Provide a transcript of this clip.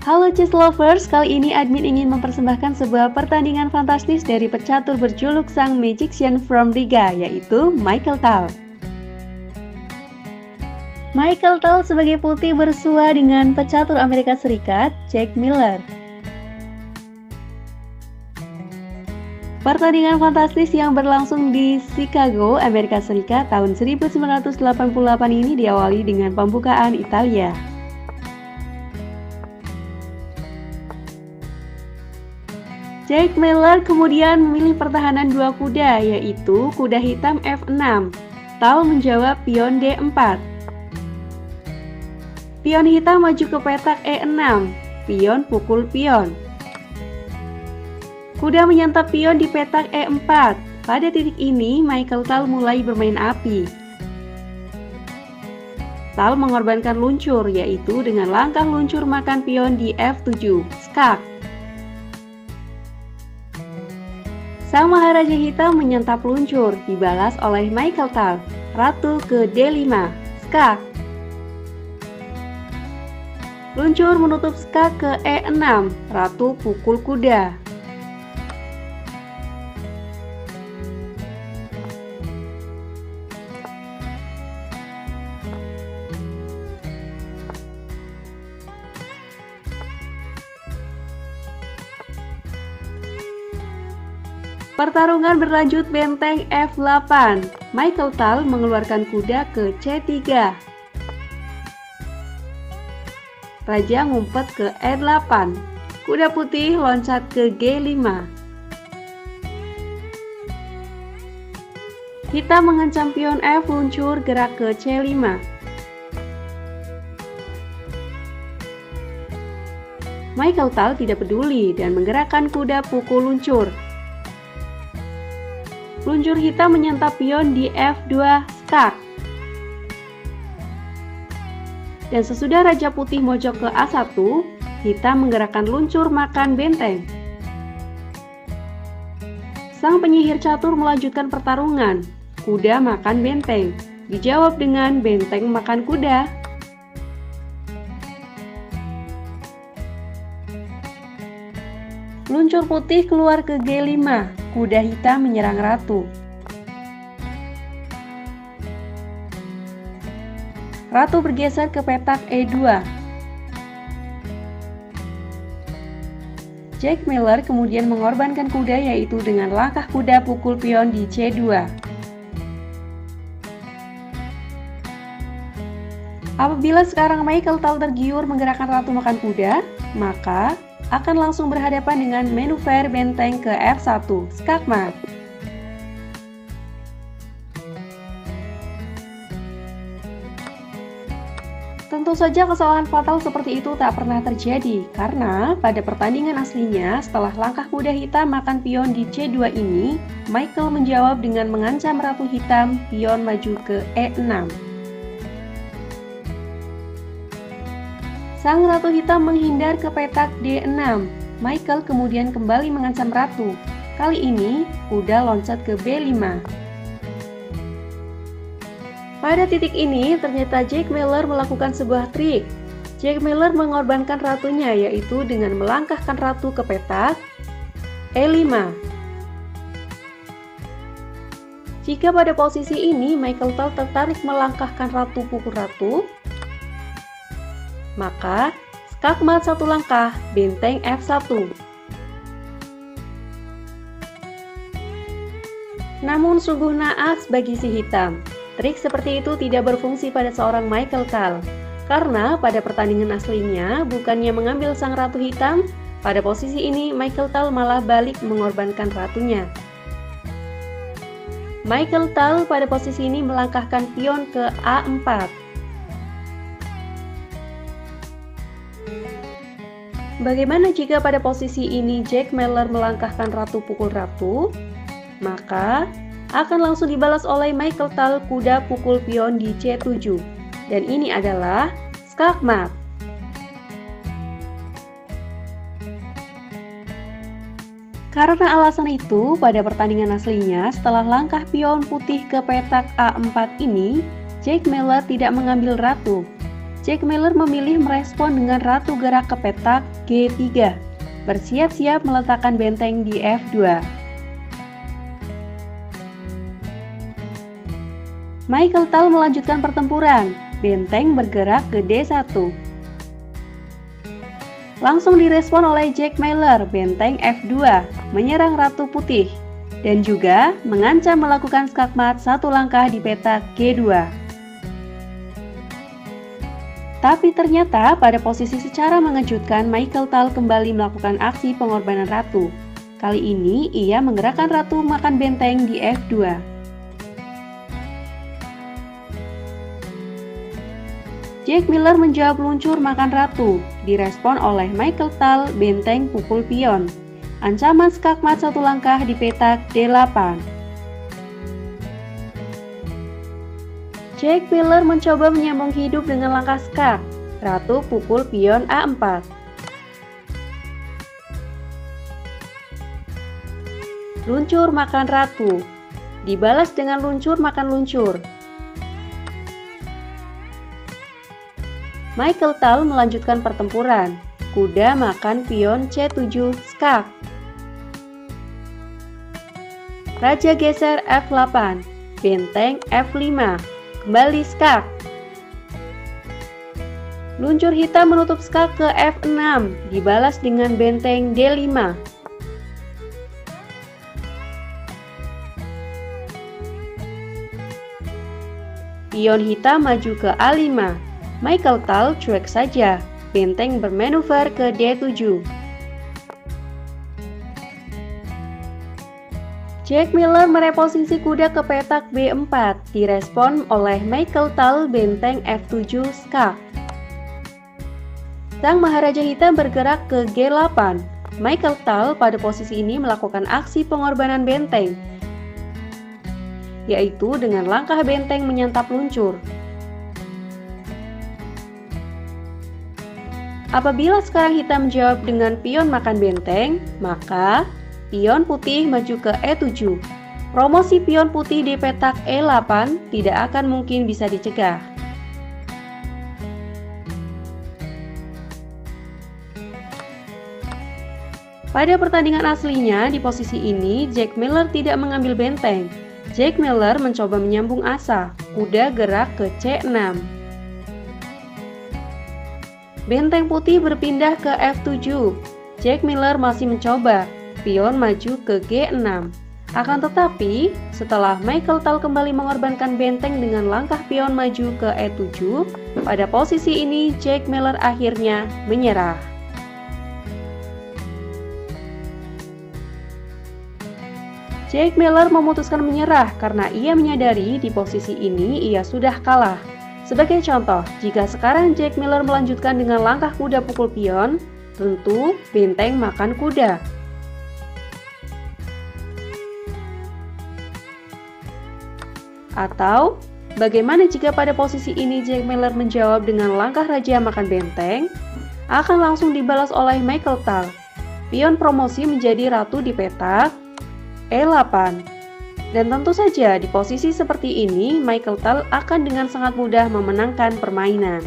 Halo chess lovers, kali ini admin ingin mempersembahkan sebuah pertandingan fantastis dari pecatur berjuluk Sang Magician from Riga, yaitu Michael Tal. Michael Tal sebagai putih bersua dengan pecatur Amerika Serikat, Jack Miller. Pertandingan fantastis yang berlangsung di Chicago, Amerika Serikat tahun 1988 ini diawali dengan pembukaan Italia. Jack Miller kemudian memilih pertahanan dua kuda, yaitu kuda hitam F6. Tal menjawab pion D4. Pion hitam maju ke petak E6. Pion pukul pion. Kuda menyantap pion di petak E4. Pada titik ini, Michael Tal mulai bermain api. Tal mengorbankan luncur, yaitu dengan langkah luncur makan pion di F7, skak. Sang Maharaja Hitam menyantap luncur, dibalas oleh Michael Tal. Ratu ke D5, skak. Luncur menutup skak ke E6, ratu pukul kuda. Pertarungan berlanjut benteng F8. Michael Tal mengeluarkan kuda ke C3. Raja ngumpet ke E8. Kuda putih loncat ke G5. Hitam mengancam pion F luncur gerak ke C5. Michael Tal tidak peduli dan menggerakkan kuda pukul luncur. Luncur hitam menyantap pion di F2, skak. Dan sesudah Raja Putih mojok ke A1, hitam menggerakkan luncur makan benteng. Sang penyihir catur melanjutkan pertarungan. Kuda makan benteng. Dijawab dengan benteng makan kuda. Luncur putih keluar ke G5. Kuda hitam menyerang ratu. Ratu bergeser ke petak E2. Jack Miller kemudian mengorbankan kuda, yaitu dengan langkah kuda pukul pion di C2. Apabila sekarang Michael Tal tergiur menggerakkan ratu makan kuda, maka akan langsung berhadapan dengan manuver benteng ke F1, skakmat. Tentu saja kesalahan fatal seperti itu tak pernah terjadi, karena pada pertandingan aslinya setelah langkah kuda hitam makan pion di C2 ini, Michael menjawab dengan mengancam ratu hitam pion maju ke E6. Sang ratu hitam menghindar ke petak D6. Michael kemudian kembali mengancam ratu. Kali ini, kuda loncat ke B5. Pada titik ini, ternyata Jack Miller melakukan sebuah trik. Jack Miller mengorbankan ratunya, yaitu dengan melangkahkan ratu ke petak E5. Jika pada posisi ini, Michael Tal tertarik melangkahkan ratu pukul ratu, maka skakmat satu langkah, benteng F1. Namun sungguh naas bagi si hitam. Trik seperti itu tidak berfungsi pada seorang Michael Tal, karena pada pertandingan aslinya bukannya mengambil sang ratu hitam, pada posisi ini Michael Tal malah balik mengorbankan ratunya. Michael Tal pada posisi ini melangkahkan pion ke A4. Bagaimana jika pada posisi ini Jack Miller melangkahkan ratu pukul ratu? Maka akan langsung dibalas oleh Michael Tal kuda pukul pion di C7. Dan ini adalah skakmat. Karena alasan itu, pada pertandingan aslinya setelah langkah pion putih ke petak A4 ini, Jack Miller tidak mengambil ratu. Jack Miller memilih merespon dengan ratu gerak ke petak G3, bersiap-siap meletakkan benteng di F2. Michael Tal melanjutkan pertempuran, benteng bergerak ke D1. Langsung direspon oleh Jack Miller, benteng F2, menyerang ratu putih, dan juga mengancam melakukan skakmat satu langkah di petak G2. Tapi ternyata pada posisi secara mengejutkan Michael Tal kembali melakukan aksi pengorbanan ratu. Kali ini ia menggerakkan ratu makan benteng di F2. Jack Miller menjawab luncur makan ratu, direspon oleh Michael Tal benteng pukul pion. Ancaman skakmat satu langkah di petak D8. Jack Miller mencoba menyambung hidup dengan langkah skak, ratu pukul pion A4. Luncur makan ratu, dibalas dengan luncur makan luncur. Michael Tal melanjutkan pertempuran, kuda makan pion C7 skak. Raja geser F8, benteng F5. Kembali skak. Luncur hitam menutup skak ke F6, dibalas dengan benteng D5. Pion hitam maju ke A5. Michael Tal cuek saja, benteng bermanuver ke D7. Jack Miller mereposisi kuda ke petak B4, direspon oleh Michael Tal benteng F7 skak. Sang Maharaja Hitam bergerak ke G8. Michael Tal pada posisi ini melakukan aksi pengorbanan benteng, yaitu dengan langkah benteng menyantap luncur. Apabila sekarang hitam menjawab dengan pion makan benteng, maka pion putih maju ke E7. Promosi pion putih di petak E8 tidak akan mungkin bisa dicegah. Pada pertandingan aslinya, di posisi ini, Jack Miller tidak mengambil benteng. Jack Miller mencoba menyambung asa, kuda gerak ke C6. Benteng putih berpindah ke F7. Jack Miller masih mencoba, pion maju ke G6. Akan tetapi, setelah Michael Tal kembali mengorbankan benteng dengan langkah pion maju ke E7, pada posisi ini Jack Miller akhirnya menyerah. Jack Miller memutuskan menyerah karena ia menyadari di posisi ini ia sudah kalah. Sebagai contoh, jika sekarang Jack Miller melanjutkan dengan langkah kuda pukul pion, tentu benteng makan kuda. Atau, bagaimana jika pada posisi ini Jack Miller menjawab dengan langkah raja makan benteng? Akan langsung dibalas oleh Michael Tal. Pion promosi menjadi ratu di petak E8. Dan tentu saja di posisi seperti ini, Michael Tal akan dengan sangat mudah memenangkan permainan.